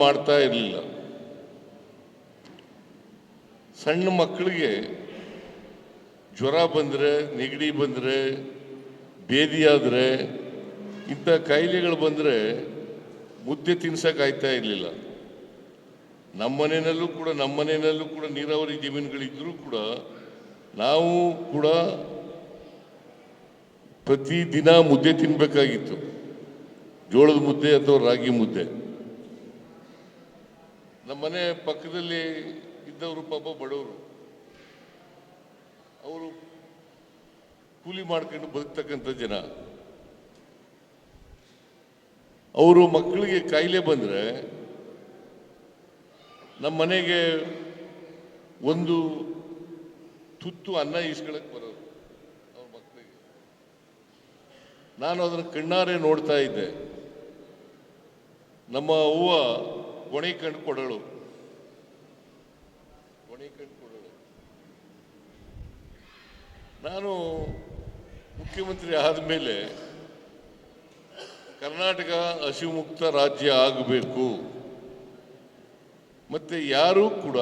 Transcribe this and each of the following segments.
ಮಾಡ್ತಾ ಇರಲಿಲ್ಲ. ಸಣ್ಣ ಮಕ್ಕಳಿಗೆ ಜ್ವರ ಬಂದರೆ, ನೆಗಡಿ ಬಂದರೆ, ಬೇದಿಯಾದರೆ, ಇಂಥ ಕಾಯಿಲೆಗಳು ಬಂದರೆ ಮುದ್ದೆ ತಿನ್ಸಕ್ಕೆ ಆಯ್ತಾ ಇರಲಿಲ್ಲ. ನಮ್ಮ ಮನೆಯಲ್ಲೂ ಕೂಡ ನೀರಾವರಿ ಜಮೀನುಗಳಿದ್ರೂ ಕೂಡ ನಾವು ಕೂಡ ಪ್ರತಿದಿನ ಮುದ್ದೆ ತಿನ್ನಬೇಕಾಗಿತ್ತು. ಜೋಳದ ಮುದ್ದೆ ಅಥವಾ ರಾಗಿ ಮುದ್ದೆ. ನಮ್ಮನೆ ಪಕ್ಕದಲ್ಲಿ ಇದ್ದವರು ಪಾಪ ಬಡವರು, ಅವರು ಕೂಲಿ ಮಾಡ್ಕೊಂಡು ಬದುಕ್ತಕ್ಕಂಥ ಜನ. ಅವರು ಮಕ್ಕಳಿಗೆ ಕಾಯಿಲೆ ಬಂದರೆ ನಮ್ಮ ಮನೆಗೆ ಒಂದು ತುತ್ತು ಅನ್ನ ಈಸ್ಕೊಳಕ್ಕೆ ಬರೋರು ಅವ್ರ ಮಕ್ಕಳಿಗೆ. ನಾನು ಅದನ್ನು ಕಣ್ಣಾರೆ ನೋಡ್ತಾ ಇದ್ದೆ. ನಮ್ಮ ಅವ್ವ ಗೊಣೆ ಕಂಡು ಕೊಡೋಳು. ನಾನು ಮುಖ್ಯಮಂತ್ರಿ ಆದಮೇಲೆ ಕರ್ನಾಟಕ ಹಸಿವು ಮುಕ್ತ ರಾಜ್ಯ ಆಗಬೇಕು, ಮತ್ತೆ ಯಾರೂ ಕೂಡ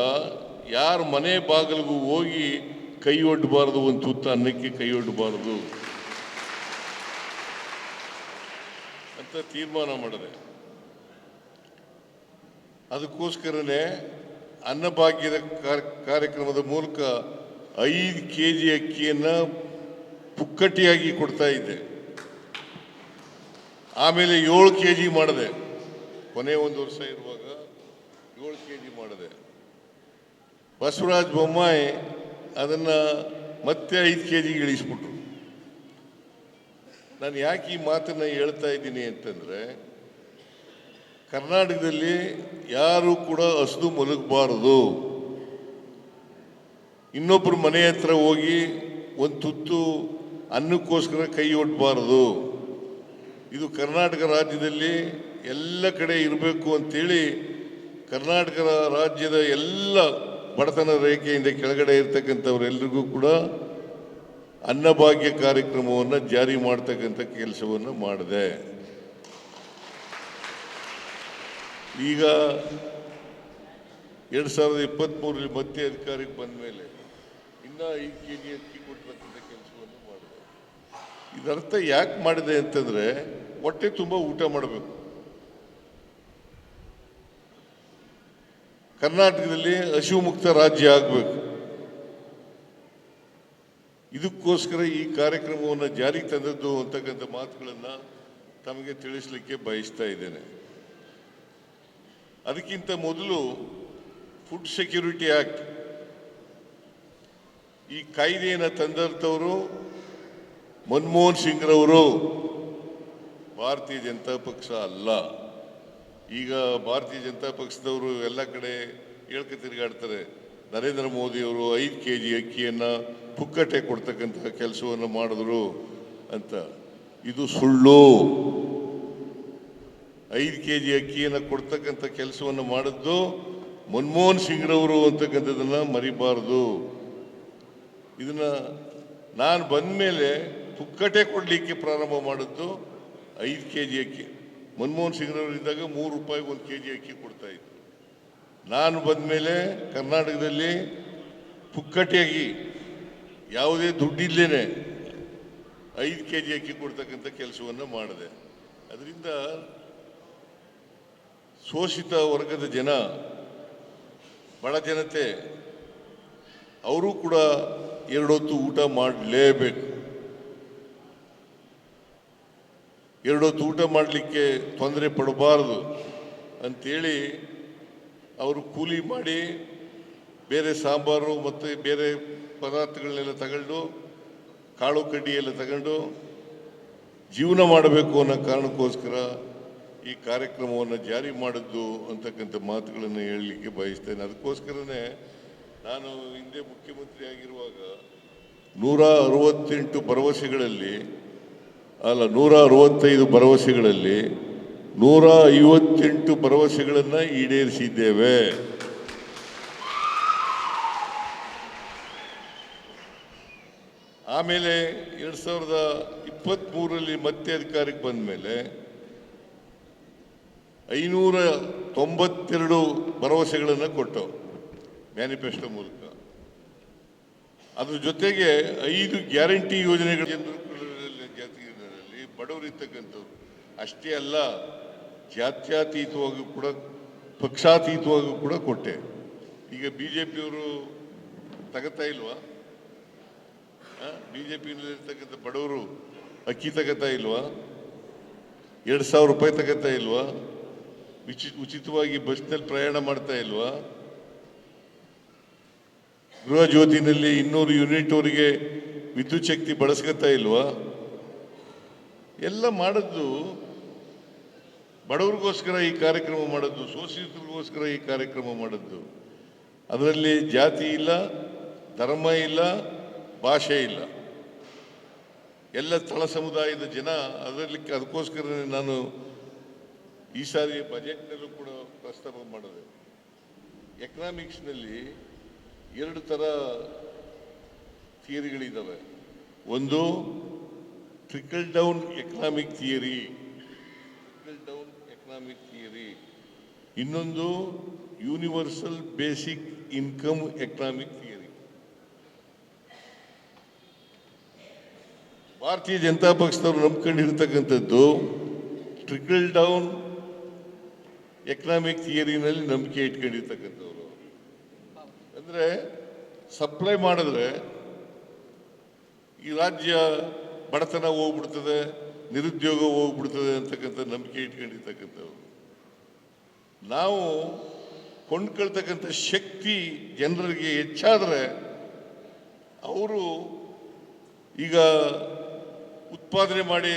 ಯಾರ ಮನೆ ಬಾಗಿಲಿಗೂ ಹೋಗಿ ಕೈ ಒಡ್ಡಬಾರ್ದು, ಒಂದು ತುತ್ತ ಅನ್ನಕ್ಕೆ ಕೈ ಒಡ್ಡಬಾರ್ದು ಅಂತ ತೀರ್ಮಾನ ಮಾಡಿದೆ. ಅದಕ್ಕೋಸ್ಕರನೇ ಅನ್ನಭಾಗ್ಯದ ಕಾರ್ಯಕ್ರಮದ ಮೂಲಕ 5 kg ಅಕ್ಕಿಯನ್ನು ಪುಕ್ಕಟ್ಟಿಯಾಗಿ ಕೊಡ್ತಾ ಇದ್ದೆ. ಆಮೇಲೆ 7 kg ಮಾಡಿದೆ. ಕೊನೆ 1 ವರ್ಷ ಇರುವಾಗ 7 kg ಮಾಡಿದೆ. ಬಸವರಾಜ ಬೊಮ್ಮಾಯಿ ಅದನ್ನು ಮತ್ತೆ 5 kg ಇಳಿಸ್ಬಿಟ್ರು. ನಾನು ಯಾಕೆ ಈ ಮಾತನ್ನು ಹೇಳ್ತಾ ಇದ್ದೀನಿ ಅಂತಂದರೆ, ಕರ್ನಾಟಕದಲ್ಲಿ ಯಾರು ಕೂಡ ಹಸಿದು ಮಲಗಬಾರದು. ಇನ್ನೊಬ್ಬರ ಮನೆ ಹತ್ರ ಹೋಗಿ ಒಂದು ತುತ್ತು ಅನ್ನಕ್ಕೋಸ್ಕರ ಕೈ ಒಡ್ಡಬಾರದು. ಇದು ಕರ್ನಾಟಕ ರಾಜ್ಯದಲ್ಲಿ ಎಲ್ಲ ಕಡೆ ಇರಬೇಕು ಅಂತೇಳಿ ಕರ್ನಾಟಕ ರಾಜ್ಯದ ಎಲ್ಲ ಬಡತನ ರೇಖೆಯಿಂದ ಕೆಳಗಡೆ ಇರ್ತಕ್ಕಂಥವರೆಲ್ಲರಿಗೂ ಕೂಡ ಅನ್ನಭಾಗ್ಯ ಕಾರ್ಯಕ್ರಮವನ್ನು ಜಾರಿ ಮಾಡ್ತಕ್ಕಂಥ ಕೆಲಸವನ್ನು ಮಾಡಿದೆ. ಈಗ 2023 ಮತ್ತೆ ಅಧಿಕಾರಕ್ಕೆ ಬಂದ ಮೇಲೆ ಇನ್ನೂ 5 kg ಅಕ್ಕಿ ಕೊಡ್ತಕ್ಕಂಥ ಕೆಲಸವನ್ನು ಮಾಡಿದೆ. ಇದರ್ಥ ಯಾಕೆ ಮಾಡಿದೆ ಅಂತಂದರೆ, ಹೊಟ್ಟೆ ತುಂಬ ಊಟ ಮಾಡಬೇಕು. ಕರ್ನಾಟಕದಲ್ಲಿ ಹಸಿವು ಮುಕ್ತ ರಾಜ್ಯ ಆಗಬೇಕು. ಇದಕ್ಕೋಸ್ಕರ ಈ ಕಾರ್ಯಕ್ರಮವನ್ನು ಜಾರಿಗೆ ತಂದದ್ದು ಅಂತಕ್ಕಂಥ ಮಾತುಗಳನ್ನು ತಮಗೆ ತಿಳಿಸಲಿಕ್ಕೆ ಬಯಸ್ತಾ ಇದ್ದೇನೆ. ಅದಕ್ಕಿಂತ ಮೊದಲು ಫುಡ್ ಸೆಕ್ಯೂರಿಟಿ ಆಕ್ಟ್, ಈ ಕಾಯ್ದೆಯನ್ನು ತಂದಂಥವರು ಮನಮೋಹನ್ ಸಿಂಗ್ರವರು, ಭಾರತೀಯ ಜನತಾ ಪಕ್ಷ ಅಲ್ಲ. ಈಗ ಭಾರತೀಯ ಜನತಾ ಪಕ್ಷದವರು ಎಲ್ಲ ಕಡೆ ಹೇಳ್ಕ ತಿರುಗಾಡ್ತಾರೆ, ನರೇಂದ್ರ ಮೋದಿಯವರು 5 kg ಅಕ್ಕಿಯನ್ನು ಪುಕ್ಕಟೆ ಕೊಡ್ತಕ್ಕಂಥ ಕೆಲಸವನ್ನು ಮಾಡಿದ್ರು ಅಂತ. ಇದು ಸುಳ್ಳು. 5 kg ಅಕ್ಕಿಯನ್ನು ಕೊಡ್ತಕ್ಕಂಥ ಕೆಲಸವನ್ನು ಮಾಡಿದ್ದು ಮನಮೋಹನ್ ಸಿಂಗ್ರವರು ಅಂತಕ್ಕಂಥದ್ದನ್ನು ಮರಿಬಾರ್ದು. ಇದನ್ನು ನಾನು ಬಂದ ಮೇಲೆ ಪುಕ್ಕಟೆ ಕೊಡಲಿಕ್ಕೆ ಪ್ರಾರಂಭ ಮಾಡಿದ್ದು 5 kg ಅಕ್ಕಿ. ಮನಮೋಹನ್ ಸಿಂಗ್ರವರು ಇದ್ದಾಗ 3 ರೂಪಾಯಿಗೆ 1 kg ಅಕ್ಕಿ ಕೊಡ್ತಾ ಇದ್ರು. ನಾನು ಬಂದ ಮೇಲೆ ಕರ್ನಾಟಕದಲ್ಲಿ ಪುಕ್ಕಟೆಯಾಗಿ ಯಾವುದೇ ದುಡ್ಡಿಲ್ಲೇನೆ 5 kg ಅಕ್ಕಿ ಕೊಡ್ತಕ್ಕಂಥ ಕೆಲಸವನ್ನು ಮಾಡಿದೆ. ಅದರಿಂದ ಶೋಷಿತ ವರ್ಗದ ಜನ, ಬಡ ಜನತೆ, ಅವರು ಕೂಡ 2 ಹೊತ್ತು ಊಟ ಮಾಡಲೇಬೇಕು. 2 ಹೊತ್ತು ಊಟ ಮಾಡಲಿಕ್ಕೆ ತೊಂದರೆ ಪಡಬಾರದು ಅಂಥೇಳಿ ಅವರು ಕೂಲಿ ಮಾಡಿ ಬೇರೆ ಸಾಂಬಾರು ಮತ್ತು ಬೇರೆ ಪದಾರ್ಥಗಳನ್ನೆಲ್ಲ ತಗೊಂಡು, ಕಾಳು ಕಡ್ಡಿ ಎಲ್ಲ ತಗೊಂಡು ಜೀವನ ಮಾಡಬೇಕು ಅನ್ನೋ ಕಾರಣಕ್ಕೋಸ್ಕರ ಈ ಕಾರ್ಯಕ್ರಮವನ್ನು ಜಾರಿ ಮಾಡಿದ್ದು ಅಂತಕ್ಕಂಥ ಮಾತುಗಳನ್ನು ಹೇಳಲಿಕ್ಕೆ ಬಯಸ್ತೇನೆ. ಅದಕ್ಕೋಸ್ಕರನೇ ನಾನು ಹಿಂದೆ ಮುಖ್ಯಮಂತ್ರಿ ಆಗಿರುವಾಗ 165 ಭರವಸೆಗಳಲ್ಲಿ 165 ಭರವಸೆಗಳಲ್ಲಿ 158 ಭರವಸೆಗಳನ್ನು ಈಡೇರಿಸಿದ್ದೇವೆ. ಆಮೇಲೆ 2023ರಲ್ಲಿ ಮತ್ತೆ ಅಧಿಕಾರಕ್ಕೆ ಬಂದ ಮೇಲೆ 592 ಭರವಸೆಗಳನ್ನು ಕೊಟ್ಟು ಮ್ಯಾನಿಫೆಸ್ಟೋ ಮೂಲಕ. ಅದ್ರ ಜೊತೆಗೆ 5 ಗ್ಯಾರಂಟಿ ಯೋಜನೆಗಳ ಜಾತಿಗಳಲ್ಲಿ ಬಡವರಿರ್ತಕ್ಕಂಥವ್ರು ಅಷ್ಟೇ ಅಲ್ಲ, ಜಾತ್ಯತೀತವಾಗಿ ಕೂಡ ಪಕ್ಷಾತೀತವಾಗಿ ಕೂಡ ಕೊಟ್ಟೆ. ಈಗ ಬಿಜೆಪಿಯವರು ತಗತಾ ಇಲ್ವಾ? ಬಿಜೆಪಿಯಲ್ಲಿರ್ತಕ್ಕಂಥ ಬಡವರು ಅಕ್ಕಿ ತಗತಾ ಇಲ್ವಾ? 2,000 ರೂಪಾಯಿ ತಗತಾ ಇಲ್ವಾ? ಉಚಿತವಾಗಿ ಬಸ್ನಲ್ಲಿ ಪ್ರಯಾಣ ಮಾಡ್ತಾ ಇಲ್ವಾ? ಗೃಹ ಜ್ಯೋತಿನಲ್ಲಿ 200 ಯೂನಿಟ್ ಅವರಿಗೆ ವಿದ್ಯುತ್ ಶಕ್ತಿ ಬಳಸ್ಕೊತಾ ಇಲ್ವಾ? ಎಲ್ಲ ಮಾಡಿದ್ದು ಬಡವರಿಗೋಸ್ಕರ ಈ ಕಾರ್ಯಕ್ರಮ ಮಾಡಿದ್ದು, ಶೋಷಿತರಿಗೋಸ್ಕರ ಈ ಕಾರ್ಯಕ್ರಮ ಮಾಡಿದ್ದು. ಅದರಲ್ಲಿ ಜಾತಿ ಇಲ್ಲ, ಧರ್ಮ ಇಲ್ಲ, ಭಾಷೆ ಇಲ್ಲ, ಎಲ್ಲ ತಳ ಸಮುದಾಯದ ಜನ ಅದರಲ್ಲಿ. ಅದಕ್ಕೋಸ್ಕರ ನಾನು ಈ ಸಾರಿ ಬಜೆಟ್ನಲ್ಲೂ ಕೂಡ ಪ್ರಸ್ತಾಪ ಮಾಡಿದೆ. ಎಕನಾಮಿಕ್ಸ್ನಲ್ಲಿ 2 ಥರ ಥಿಯರಿಗಳಿದ್ದಾವೆ. ಒಂದು ಟ್ರಿಕಲ್ ಡೌನ್ ಎಕನಾಮಿಕ್ ಥಿಯರಿ, ಇನ್ನೊಂದು universal basic income economic theory. ಭಾರತೀಯ ಜನತಾ ಪಕ್ಷದವರು ನಂಬ್ಕೊಂಡಿರ್ತಕ್ಕಂಥದ್ದು ಟ್ರಿಕಲ್ ಡೌನ್ ಎಕನಾಮಿಕ್ ಥಿಯರಿನಲ್ಲಿ ನಂಬಿಕೆ ಇಟ್ಕೊಂಡಿರ್ತಕ್ಕಂಥವ್ರು. ಅಂದರೆ ಸಪ್ಲೈ ಮಾಡಿದ್ರೆ ಈ ರಾಜ್ಯ ಬಡತನ ಹೋಗ್ಬಿಡ್ತದೆ, ನಿರುದ್ಯೋಗ ಹೋಗ್ಬಿಡ್ತದೆ ಅಂತಕ್ಕಂಥ ನಂಬಿಕೆ ಇಟ್ಕೊಂಡಿರ್ತಕ್ಕಂಥವ್ರು. ನಾವು ಕೊಂಡ್ಕೊಳ್ತಕ್ಕಂಥ ಶಕ್ತಿ ಜನರಿಗೆ ಹೆಚ್ಚಾದರೆ ಅವರು ಈಗ ಉತ್ಪಾದನೆ ಮಾಡಿ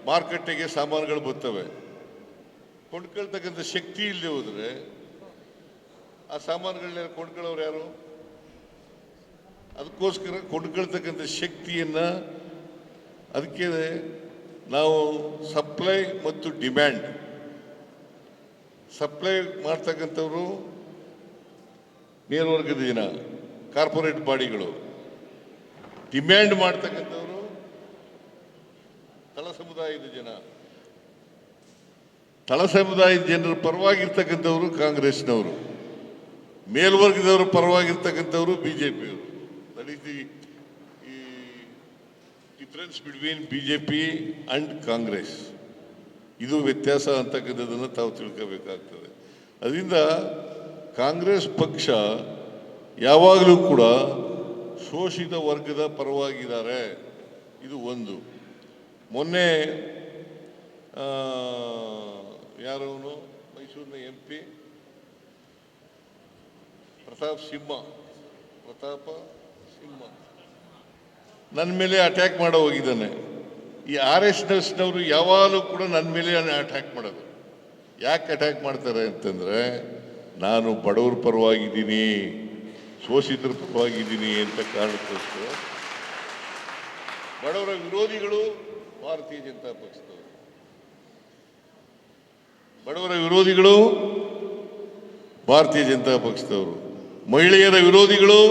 ಮಾರುಕಟ್ಟೆಗೆ ಸಾಮಾನುಗಳು ಬರ್ತವೆ. ಕೊಂಡ್ಕೊಳ್ತಕ್ಕಂಥ ಶಕ್ತಿ ಇಲ್ಲದೆ ಹೋದರೆ ಆ ಸಾಮಾನುಗಳನ್ನ ಕೊಂಡ್ಕೊಳ್ಳೋರು ಯಾರು? ಅದಕ್ಕೋಸ್ಕರ ಕೊಂಡ್ಕೊಳ್ತಕ್ಕಂಥ ಶಕ್ತಿಯನ್ನು, ಅದಕ್ಕೆ ನಾವು ಸಪ್ಲೈ ಮತ್ತು ಡಿಮ್ಯಾಂಡ್. ಸಪ್ಲೈ ಮಾಡ್ತಕ್ಕಂಥವ್ರು ಮೇಲ್ವರ್ಗದ ಜನ, ಕಾರ್ಪೊರೇಟ್ ಬಾಡಿಗಳು. ಡಿಮ್ಯಾಂಡ್ ಮಾಡ್ತಕ್ಕಂಥವ್ರು ತಳ ಸಮುದಾಯದ ಜನ. ತಳ ಸಮುದಾಯದ ಜನರ ಪರವಾಗಿರ್ತಕ್ಕಂಥವ್ರು ಕಾಂಗ್ರೆಸ್ನವರು, ಮೇಲ್ವರ್ಗದವರು ಪರವಾಗಿರ್ತಕ್ಕಂಥವ್ರು ಬಿಜೆಪಿಯವರು. That is the difference between BJP and Congress. ಇದು ವ್ಯತ್ಯಾಸ ಅಂತಕ್ಕಂಥದ್ದನ್ನು ತಾವು ತಿಳ್ಕೋಬೇಕಾಗ್ತದೆ. ಅದರಿಂದ ಕಾಂಗ್ರೆಸ್ ಪಕ್ಷ ಯಾವಾಗಲೂ ಕೂಡ ಶೋಷಿತ ವರ್ಗದ ಪರವಾಗಿದ್ದಾರೆ. ಇದು ಒಂದು. ಮೊನ್ನೆ ಯಾರವನು ಮೈಸೂರಿನ MP ಪ್ರತಾಪ ಸಿಂಹ ನನ್ನ ಮೇಲೆ ಅಟ್ಯಾಕ್ ಮಾಡೋ ಹೋಗಿದ್ದಾನೆ. ಈ RSSನವರು ಯಾವಾಗಲೂ ಕೂಡ ನನ್ನ ಮೇಲೆ ಅಟ್ಯಾಕ್ ಮಾಡೋದು. ಯಾಕೆ ಅಟ್ಯಾಕ್ ಮಾಡ್ತಾರೆ ಅಂತಂದರೆ, ನಾನು ಬಡವರ ಪರವಾಗಿದ್ದೀನಿ, ಶೋಷಿತರ ಪರವಾಗಿದ್ದೀನಿ ಅಂತ ಕಾರಣಕ್ಕೋಸ್ಕರ. ಬಡವರ ವಿರೋಧಿಗಳು ಭಾರತೀಯ ಜನತಾ ಪಕ್ಷದವರು, ಬಡವರ ವಿರೋಧಿಗಳು ಭಾರತೀಯ ಜನತಾ ಪಕ್ಷದವರು, ಮಹಿಳೆಯರ ವಿರೋಧಿಗಳು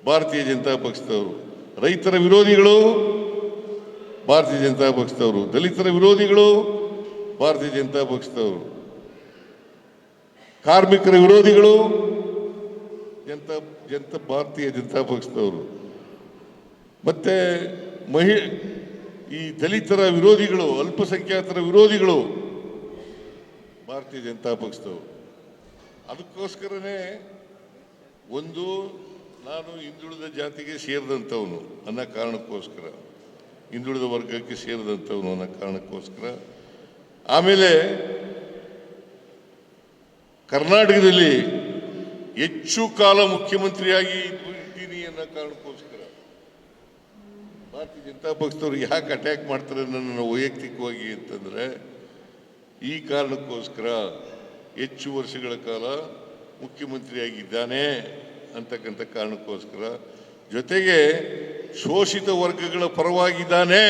ಭಾರತೀಯ ಜನತಾ ಪಕ್ಷದವರು, ರೈತರ ವಿರೋಧಿಗಳು ಭಾರತೀಯ ಜನತಾ ಪಕ್ಷದವರು, ದಲಿತರ ವಿರೋಧಿಗಳು ಭಾರತೀಯ ಜನತಾ ಪಕ್ಷದವರು, ಕಾರ್ಮಿಕರ ವಿರೋಧಿಗಳು ಭಾರತೀಯ ಜನತಾ ಪಕ್ಷದವರು, ಮತ್ತೆ ಈ ದಲಿತರ ವಿರೋಧಿಗಳು, ಅಲ್ಪಸಂಖ್ಯಾತರ ವಿರೋಧಿಗಳು ಭಾರತೀಯ ಜನತಾ ಪಕ್ಷದವರು. ಅದಕ್ಕೋಸ್ಕರನೇ ಒಂದು, ನಾನು ಹಿಂದುಳಿದ ಜಾತಿಗೆ ಸೇರಿದಂಥವನು ಅನ್ನೋ ಕಾರಣಕ್ಕೋಸ್ಕರ, ಹಿಂದುಳಿದ ವರ್ಗಕ್ಕೆ ಸೇರಿದಂಥವನು ಅನ್ನೋ ಕಾರಣಕ್ಕೋಸ್ಕರ. ಆಮೇಲೆ ಕರ್ನಾಟಕದಲ್ಲಿ ಹೆಚ್ಚು ಕಾಲ ಮುಖ್ಯಮಂತ್ರಿಯಾಗಿ ಇದ್ದೀನಿ ಅನ್ನೋ ಕಾರಣಕ್ಕೋಸ್ಕರ ಭಾರತೀಯ ಜನತಾ ಪಕ್ಷದವ್ರು ಯಾಕೆ ಅಟ್ಯಾಕ್ ಮಾಡ್ತಾರೆ ನನ್ನನ್ನು ವೈಯಕ್ತಿಕವಾಗಿ ಅಂತಂದರೆ, ಈ ಕಾರಣಕ್ಕೋಸ್ಕರ ಹೆಚ್ಚು ವರ್ಷಗಳ ಕಾಲ ಮುಖ್ಯಮಂತ್ರಿಯಾಗಿದ್ದಾನೆ ಅಂತಕ್ಕಂಥ ಕಾರಣಕ್ಕೋಸ್ಕರ. ಜೊತೆಗೆ ಶೋಷಿತ ವರ್ಗಗಳ ಪರವಾಗಿದ್ದಾನೆ,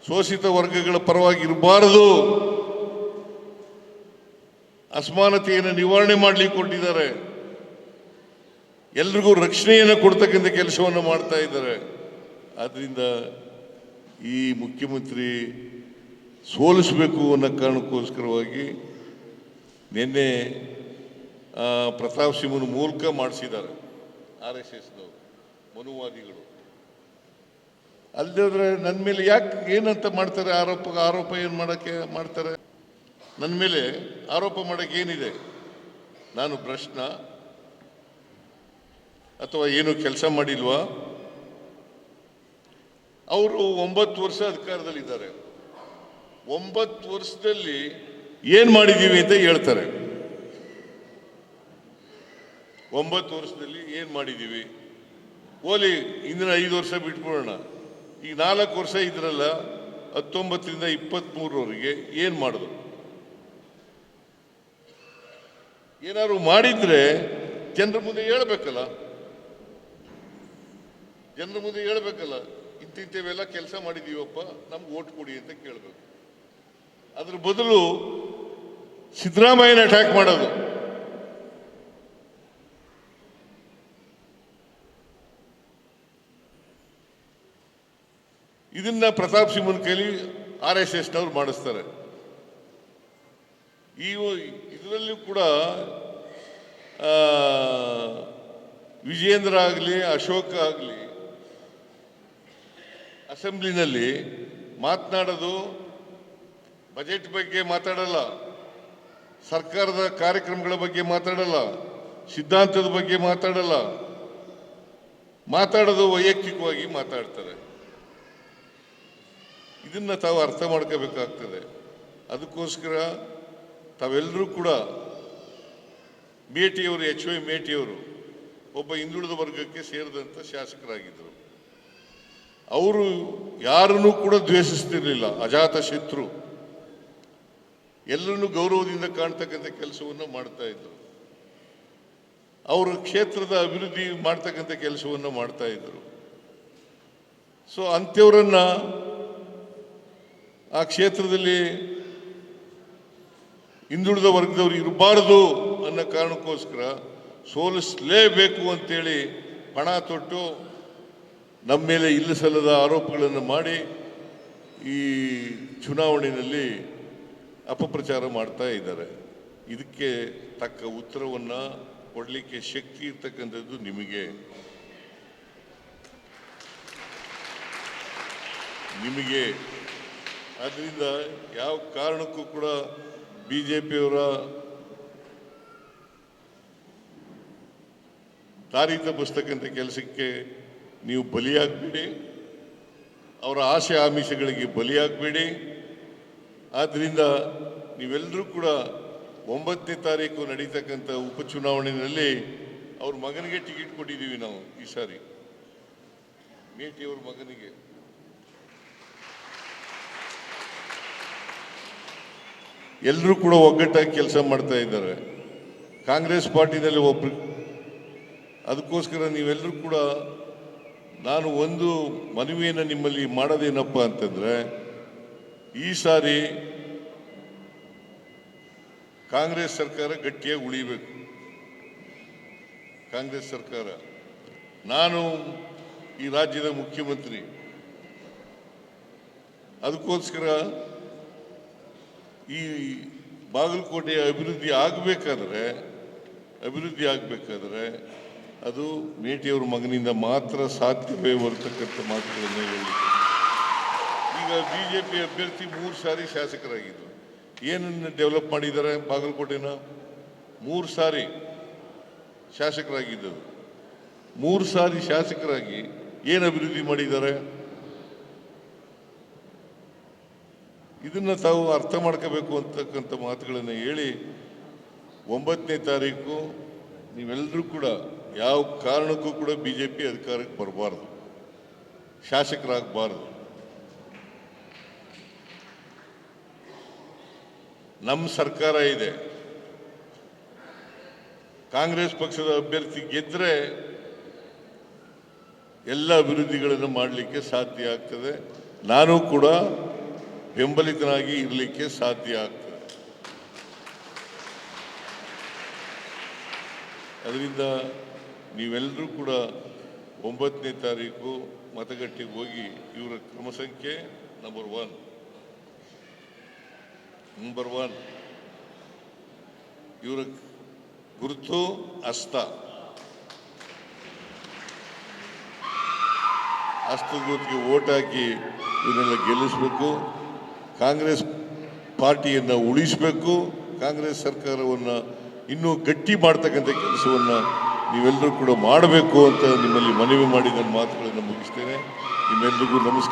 ಶೋಷಿತ ವರ್ಗಗಳ ಪರವಾಗಿರಬಾರದು, ಅಸಮಾನತೆಯನ್ನು ನಿವಾರಣೆ ಮಾಡಲಿಕ್ಕೆ ಕೊಟ್ಟಿದ್ದಾರೆ, ಎಲ್ರಿಗೂ ರಕ್ಷಣೆಯನ್ನು ಕೊಡ್ತಕ್ಕಂಥ ಕೆಲಸವನ್ನು ಮಾಡ್ತಾ ಇದ್ದಾರೆ. ಆದ್ದರಿಂದ ಈ ಮುಖ್ಯಮಂತ್ರಿ ಸೋಲಿಸಬೇಕು ಅನ್ನೋ ಕಾರಣಕ್ಕೋಸ್ಕರವಾಗಿ ನಿನ್ನೆ ಪ್ರತಾಪ್ ಸಿಂಹನ ಮೂಲಕ ಮಾಡಿಸಿದ್ದಾರೆ RSSನವರು ಮನುವಾದಿಗಳು. ಅಲ್ಲದ್ರೆ ನನ್ನ ಮೇಲೆ ಯಾಕೆ ಏನಂತ ಮಾಡ್ತಾರೆ ಆರೋಪ ಏನು ಮಾಡೋಕ್ಕೆ ಮಾಡ್ತಾರೆ? ನನ್ನ ಮೇಲೆ ಆರೋಪ ಮಾಡೋಕ್ಕೆ ಏನಿದೆ? ನಾನು ಭ್ರಷ್ಟ ಅಥವಾ ಏನು ಕೆಲಸ ಮಾಡಿಲ್ವಾ? ಅವರು 9 ವರ್ಷ ಅಧಿಕಾರದಲ್ಲಿದ್ದಾರೆ. 9 ವರ್ಷದಲ್ಲಿ ಏನು ಮಾಡಿದ್ದೀವಿ ಅಂತ ಹೇಳ್ತಾರೆ. 9 ವರ್ಷದಲ್ಲಿ ಏನು ಮಾಡಿದ್ದೀವಿ? ಓಲಿ ಇಂದಿನ 5 ವರ್ಷ ಬಿಟ್ಬಿಡೋಣ. ಈಗ 4 ವರ್ಷ ಇದ್ರಲ್ಲ, 19ರಿಂದ 23ರವರೆಗೆ ಏನು ಮಾಡಿದ್ರು? ಏನಾದ್ರು ಮಾಡಿದ್ರೆ ಜನರ ಮುಂದೆ ಹೇಳ್ಬೇಕಲ್ಲ, ಜನರ ಮುಂದೆ ಹೇಳ್ಬೇಕಲ್ಲ, ಇಂತಿಂತವೆಲ್ಲ ಕೆಲಸ ಮಾಡಿದೀವಪ್ಪ, ನಮ್ಗೆ ಓಟ್ ಕೊಡಿ ಅಂತ ಕೇಳಬೇಕು. ಅದ್ರ ಬದಲು ಸಿದ್ದರಾಮಯ್ಯನ ಅಟ್ಯಾಕ್ ಮಾಡೋದು. ಇದನ್ನ ಪ್ರತಾಪ್ ಸಿಂಹನ ಕೈಲಿ RSSನವ್ರು ಮಾಡಿಸ್ತಾರೆ. ಇದರಲ್ಲೂ ಕೂಡ ವಿಜೇಂದ್ರ ಆಗಲಿ ಅಶೋಕ್ ಆಗಲಿ ಅಸೆಂಬ್ಲಿನಲ್ಲಿ ಮಾತನಾಡೋದು ಬಜೆಟ್ ಬಗ್ಗೆ ಮಾತಾಡಲ್ಲ, ಸರ್ಕಾರದ ಕಾರ್ಯಕ್ರಮಗಳ ಬಗ್ಗೆ ಮಾತಾಡಲ್ಲ, ಸಿದ್ಧಾಂತದ ಬಗ್ಗೆ ಮಾತಾಡಲ್ಲ, ಮಾತಾಡೋದು ವೈಯಕ್ತಿಕವಾಗಿ ಮಾತಾಡ್ತಾರೆ. ಇದನ್ನ ತಾವು ಅರ್ಥ ಮಾಡ್ಕೋಬೇಕಾಗ್ತದೆ. ಅದಕ್ಕೋಸ್ಕರ ತಾವೆಲ್ಲರೂ ಕೂಡ ಮೇಟಿಯವರು, HY ಮೇಟಿಯವರು ಒಬ್ಬ ಹಿಂದುಳಿದ ವರ್ಗಕ್ಕೆ ಸೇರಿದಂಥ ಶಾಸಕರಾಗಿದ್ದರು. ಅವರು ಯಾರನ್ನೂ ಕೂಡ ದ್ವೇಷಿಸ್ತಿರ್ಲಿಲ್ಲ, ಅಜಾತ ಶತ್ರು. ಎಲ್ಲರನ್ನೂ ಗೌರವದಿಂದ ಕಾಣ್ತಕ್ಕಂಥ ಕೆಲಸವನ್ನು ಮಾಡ್ತಾ ಇದ್ರು. ಅವರು ಕ್ಷೇತ್ರದ ಅಭಿವೃದ್ಧಿ ಮಾಡ್ತಕ್ಕಂಥ ಕೆಲಸವನ್ನು ಮಾಡ್ತಾ ಇದ್ರು. ಸೊ ಅಂಥವರನ್ನ ಆ ಕ್ಷೇತ್ರದಲ್ಲಿ ಹಿಂದುಳಿದ ವರ್ಗದವರು ಇರಬಾರ್ದು ಅನ್ನೋ ಕಾರಣಕ್ಕೋಸ್ಕರ ಸೋಲಿಸಲೇಬೇಕು ಅಂತೇಳಿ ಪಣ ತೊಟ್ಟು ನಮ್ಮ ಮೇಲೆ ಇಲ್ಲಸಲ್ಲದ ಆರೋಪಗಳನ್ನು ಮಾಡಿ ಈ ಚುನಾವಣೆಯಲ್ಲಿ ಅಪಪ್ರಚಾರ ಮಾಡ್ತಾ ಇದ್ದಾರೆ. ಇದಕ್ಕೆ ತಕ್ಕ ಉತ್ತರವನ್ನು ಕೊಡಲಿಕ್ಕೆ ಶಕ್ತಿ ಇರ್ತಕ್ಕಂಥದ್ದು ನಿಮಗೆ. ಆದ್ದರಿಂದ ಯಾವ ಕಾರಣಕ್ಕೂ ಕೂಡ BJPಯವರ ದಾರಿ ತಪ್ಪಿಸ್ತಕ್ಕಂಥ ಕೆಲಸಕ್ಕೆ ನೀವು ಬಲಿಯಾಗಬೇಡಿ, ಅವರ ಆಶೆ ಆಮಿಷಗಳಿಗೆ ಬಲಿಯಾಗಬೇಡಿ. ಆದ್ದರಿಂದ ನೀವೆಲ್ಲರೂ ಕೂಡ 9ನೇ ತಾರೀಕು ನಡೀತಕ್ಕಂಥ ಉಪಚುನಾವಣೆಯಲ್ಲಿ ಅವ್ರ ಮಗನಿಗೆ ಟಿಕೆಟ್ ಕೊಟ್ಟಿದ್ದೀವಿ ನಾವು. ಈ ಸಾರಿ ಮೇಟಿಯವ್ರ ಮಗನಿಗೆ. ಎಲ್ಲರೂ ಕೂಡ ಒಗ್ಗಟ್ಟಾಗಿ ಕೆಲಸ ಮಾಡ್ತಾ ಇದ್ದಾರೆ. ಕಾಂಗ್ರೆಸ್ ಪಾರ್ಟಿನಲ್ಲಿ ಒಬ್ರು. ಅದಕ್ಕೋಸ್ಕರ ನೀವೆಲ್ಲರೂ ಕೂಡ ನಾನು ಒಂದು ಮನವಿಯನ್ನು ನಿಮ್ಮಲ್ಲಿ ಮಾಡೋದೇನಪ್ಪ ಅಂತಂದ್ರೆ, ಈ ಸಾರಿ ಕಾಂಗ್ರೆಸ್ ಸರ್ಕಾರ ಗಟ್ಟಿಯಾಗಿ ಉಳಿಬೇಕು. ಕಾಂಗ್ರೆಸ್ ಸರ್ಕಾರ, ನಾನು ಈ ರಾಜ್ಯದ ಮುಖ್ಯಮಂತ್ರಿ. ಅದಕ್ಕೋಸ್ಕರ ಈ ಬಾಗಲಕೋಟೆಯ ಅಭಿವೃದ್ಧಿ ಆಗಬೇಕಾದ್ರೆ ಅದು ಮೇಟಿಯವ್ರ ಮಗನಿಂದ ಮಾತ್ರ ಸಾಧ್ಯವೇ ಬರ್ತಕ್ಕಂಥ ಮಾತುಗಳನ್ನು ಹೇಳಲಿಕ್ಕೆ. ಈಗ BJP ಅಭ್ಯರ್ಥಿ 3 ಸಾರಿ ಶಾಸಕರಾಗಿದ್ದರು. ಏನನ್ನು ಡೆವಲಪ್ ಮಾಡಿದ್ದಾರೆ ಬಾಗಲಕೋಟೆನ? 3 ಸಾರಿ ಶಾಸಕರಾಗಿದ್ದರು. 3 ಸಾರಿ ಶಾಸಕರಾಗಿ ಏನು ಅಭಿವೃದ್ಧಿ ಮಾಡಿದ್ದಾರೆ? ಇದನ್ನ ತಾವು ಅರ್ಥ ಮಾಡ್ಕೋಬೇಕು ಅಂತಕ್ಕಂಥ ಮಾತುಗಳನ್ನು ಹೇಳಿ 9ನೇ ತಾರೀಕು ನೀವೆಲ್ಲರೂ ಕೂಡ ಯಾವ ಕಾರಣಕ್ಕೂ ಕೂಡ BJP ಅಧಿಕಾರಕ್ಕೆ ಬರಬಾರ್ದು, ಶಾಸಕರಾಗಬಾರ್ದು. ನಮ್ಮ ಸರ್ಕಾರ ಇದೆ. ಕಾಂಗ್ರೆಸ್ ಪಕ್ಷದ ಅಭ್ಯರ್ಥಿ ಗೆದ್ದರೆ ಎಲ್ಲ ಅಭಿವೃದ್ಧಿಗಳನ್ನು ಮಾಡಲಿಕ್ಕೆ ಸಾಧ್ಯ ಆಗ್ತದೆ. ನಾನು ಕೂಡ ಬೆಂಬಲಿತನಾಗಿ ಇರಲಿಕ್ಕೆ ಸಾಧ್ಯ ಆಗ್ತದೆ. ಅದರಿಂದ ನೀವೆಲ್ಲರೂ ಕೂಡ 9ನೇ ತಾರೀಕು ಮತಗಟ್ಟೆಗೆ ಹೋಗಿ ಇವರ ಕ್ರಮ ಸಂಖ್ಯೆ ನಂಬರ್ 1 ನಂಬರ್ 1 ಇವರ ಗುರುತು ಹಸ್ತ ಗುರುತಿಗೆ ಓಟ್ ಹಾಕಿ ಇವನ್ನೆಲ್ಲ ಗೆಲ್ಲಿಸಬೇಕು. ಕಾಂಗ್ರೆಸ್ ಪಾರ್ಟಿಯನ್ನು ಉಳಿಸಬೇಕು. ಕಾಂಗ್ರೆಸ್ ಸರ್ಕಾರವನ್ನು ಇನ್ನೂ ಗಟ್ಟಿ ಮಾಡ್ತಕ್ಕಂಥ ಕೆಲಸವನ್ನು ನೀವೆಲ್ಲರೂ ಕೂಡ ಮಾಡಬೇಕು ಅಂತ ನಿಮ್ಮಲ್ಲಿ ಮನವಿ ಮಾಡಿ ನನ್ನ ಮಾತುಗಳನ್ನು ಮುಗಿಸ್ತೇನೆ. ನಿಮ್ಮೆಲ್ಲರಿಗೂ ನಮಸ್ಕಾರ.